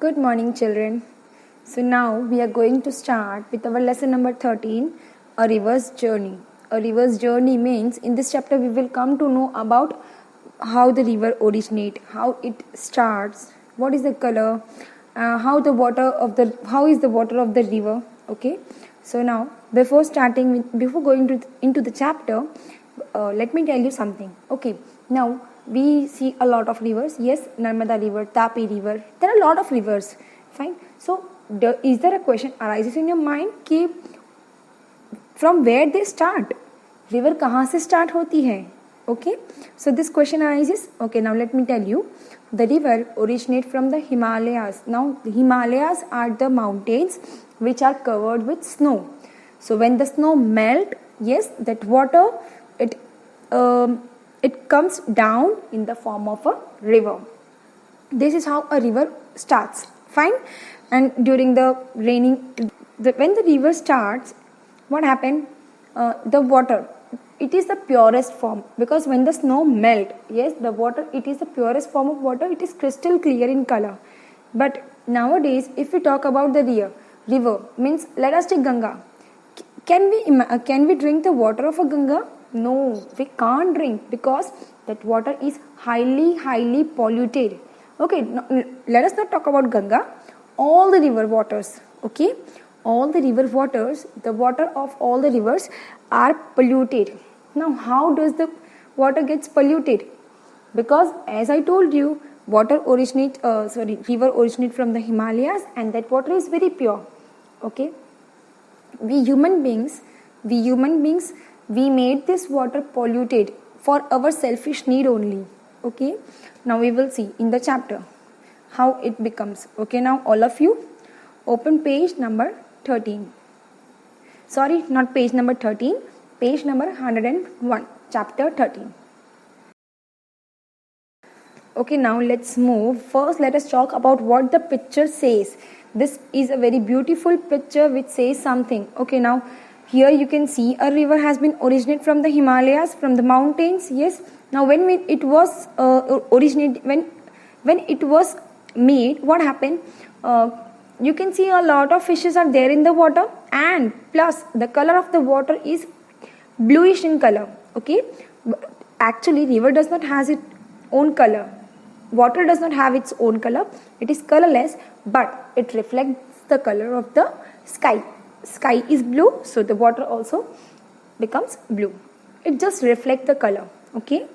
Good morning, children. So now we are going to start with our lesson number 13, a river's journey. A river's journey means in this chapter we will come to know about how the river originates, how it starts, what is the color, how is the water of the river. Okay. So now before going into the chapter, let me tell you something. Okay. Now we see a lot of rivers. Yes, Narmada river, Tapi river. There are a lot of rivers. Fine. So is there a question arises in your mind कि from where they start? River कहाँ से start होती है? Okay. So this question arises. Okay. Now let me tell you. The river originates from the Himalayas. Now the Himalayas are the mountains which are covered with snow. So when the snow melt, yes, that water it comes down in the form of a river. This is how a river starts. Fine. And during the when the river starts, what happened? The water, it is the purest form, because when the snow melt, yes, the water, it is the purest form of water. It is crystal clear in color. But nowadays, if we talk about the river means, let us take Ganga. Can we drink the water of a Ganga? No, we can't drink, because that water is highly polluted. Okay, now, let us not talk about Ganga. All the river waters, okay, all the river waters, the water of all the rivers are polluted. Now, how does the water gets polluted? Because as I told you, river originate from the Himalayas, and that water is very pure. Okay, we human beings, we made this water polluted for our selfish need only. Okay, now we will see in the chapter how it becomes. Okay, now all of you open page number 13. Sorry, not page number 13, page number 101, chapter 13. Okay, now let's move. First, let us talk about what the picture says. This is a very beautiful picture which says something. Okay, now here you can see a river has been originated from the Himalayas, from the mountains. Yes. Now when it was when it was made, what happened? You can see a lot of fishes are there in the water, and plus the color of the water is bluish in color. Okay. But actually, river does not has its own color. Water does not have its own color. It is colorless, but it reflects the color of the sky. Sky is blue, so the water also becomes blue. It just reflects the color. Okay.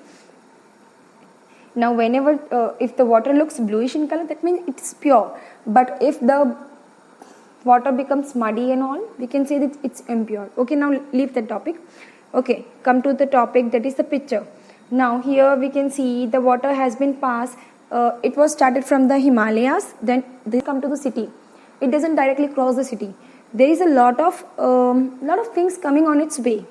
Now whenever if the water looks bluish in color, that means it's pure. But if the water becomes muddy and all, we can say that it's impure. Okay, now leave the topic. Okay, come to the topic, that is the picture. Now here we can see the water has been passed. It was started from the Himalayas, then they come to the city. It doesn't directly cross the city. There is a lot of things coming on its way.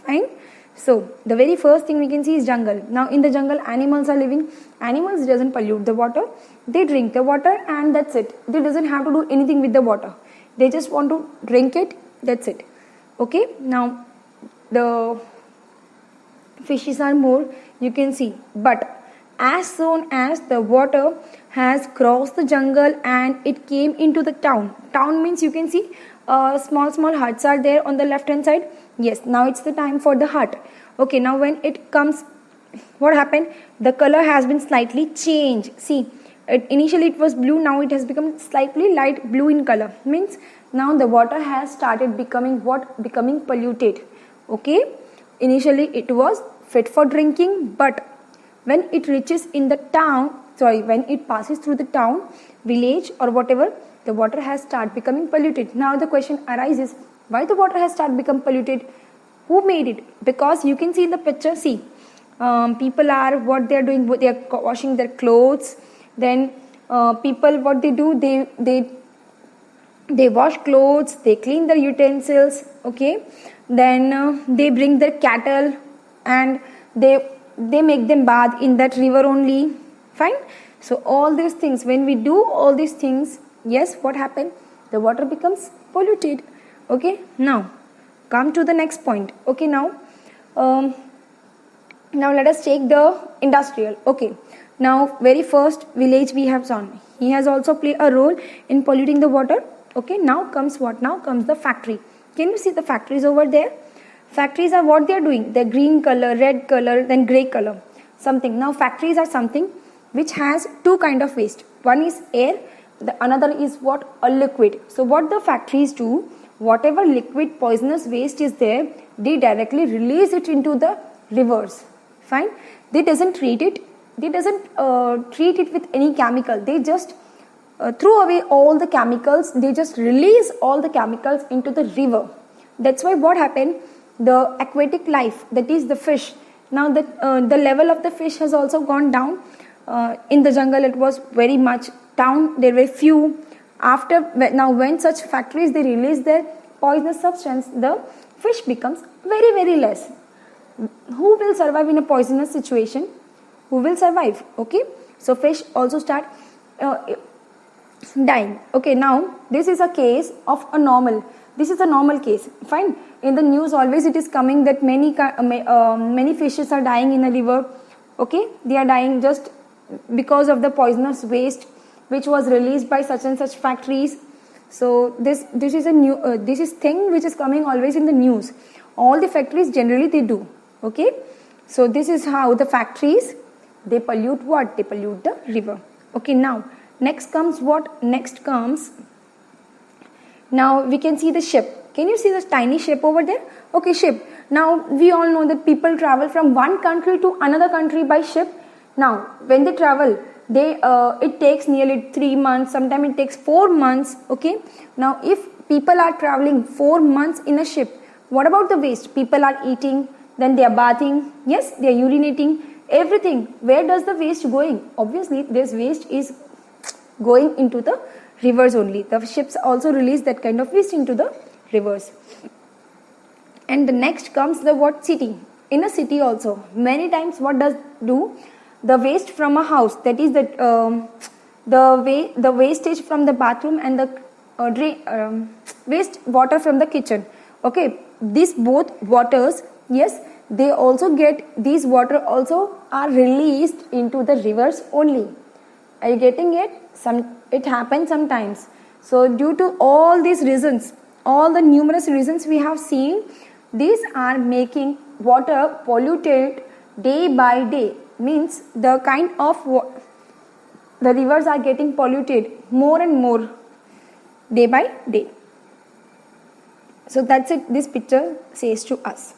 Fine. So the very first thing we can see is jungle. Now in the jungle, animals are living. Animals doesn't pollute the water. They drink the water and that's it. They doesn't have to do anything with the water. They just want to drink it. That's it. Okay. Now the fishes are more, you can see. But as soon as the water has crossed the jungle and it came into the town. Town means, you can see small huts are there on the left hand side. Yes, now it's the time for the hut. Okay, now when it comes, what happened? The color has been slightly changed. See, initially it was blue, now it has become slightly light blue in color. Means now the water has started becoming what? Becoming polluted. Okay, initially it was fit for drinking, but when it reaches in the town, when it passes through the town, village or whatever, the water has started becoming polluted. Now the question arises, why the water has started become polluted? Who made it? Because you can see in the picture, see, people are, what they are doing, they are washing their clothes. Then people, what they do, they wash clothes, they clean their utensils. Okay, then they bring their cattle and they make them bath in that river only. Fine. So all these things, when we do all these things, yes, what happened? The water becomes polluted. Okay, now come to the next point. Okay, now let us take the industrial. Okay, now very first village we have shown. he has also played a role in polluting the water. Okay, now comes what? Now comes the factory. Can you see the factories over there? Factories are what they are doing. They're green color, red color, then gray color. Something. Now factories are something which has two kind of waste. One is air, the another is what? A liquid. So what the factories do, whatever liquid poisonous waste is there, they directly release it into the rivers. Fine. They doesn't treat it. They doesn't treat it with any chemical. They just throw away all the chemicals. They just release all the chemicals into the river. That's why what happened? The aquatic life, that is the fish. Now the level of the fish has also gone down. In the jungle, it was very much down. There were few. Now when such factories they release their poisonous substance, the fish becomes very very less. Who will survive in a poisonous situation? Who will survive? Okay, so fish also start dying. Okay, now this is a case of a normal. This is a normal case. Fine. In the news always it is coming that many fishes are dying in a river. Okay, they are dying just because of the poisonous waste which was released by such and such factories. So this is a new this is thing which is coming always in the news. All the factories generally they do. Okay, so this is how the factories they pollute what? They pollute the river. Okay, now next comes what? Next comes, now we can see the ship. Can you see this tiny ship over there? Okay, ship. Now we all know that people travel from one country to another country by ship. Now when they travel, they it takes nearly 3 months, sometimes it takes 4 months. Okay, now if people are traveling 4 months in a ship, what about the waste? People are eating, then they are bathing, yes, they are urinating, everything. Where does the waste going? Obviously this waste is going into the rivers only. The ships also release that kind of waste into the rivers. And the next comes the what? City. In a city also, many times what does do? The waste from a house, that is the wastage from the bathroom and the waste water from the kitchen. Okay, these both waters, yes, they also get, these water also are released into the rivers only. Are you getting it? It happens sometimes. So due to all these reasons, all the numerous reasons we have seen, these are making water polluted day by day. Means the kind of the rivers are getting polluted more and more day by day. So that's it, this picture says to us.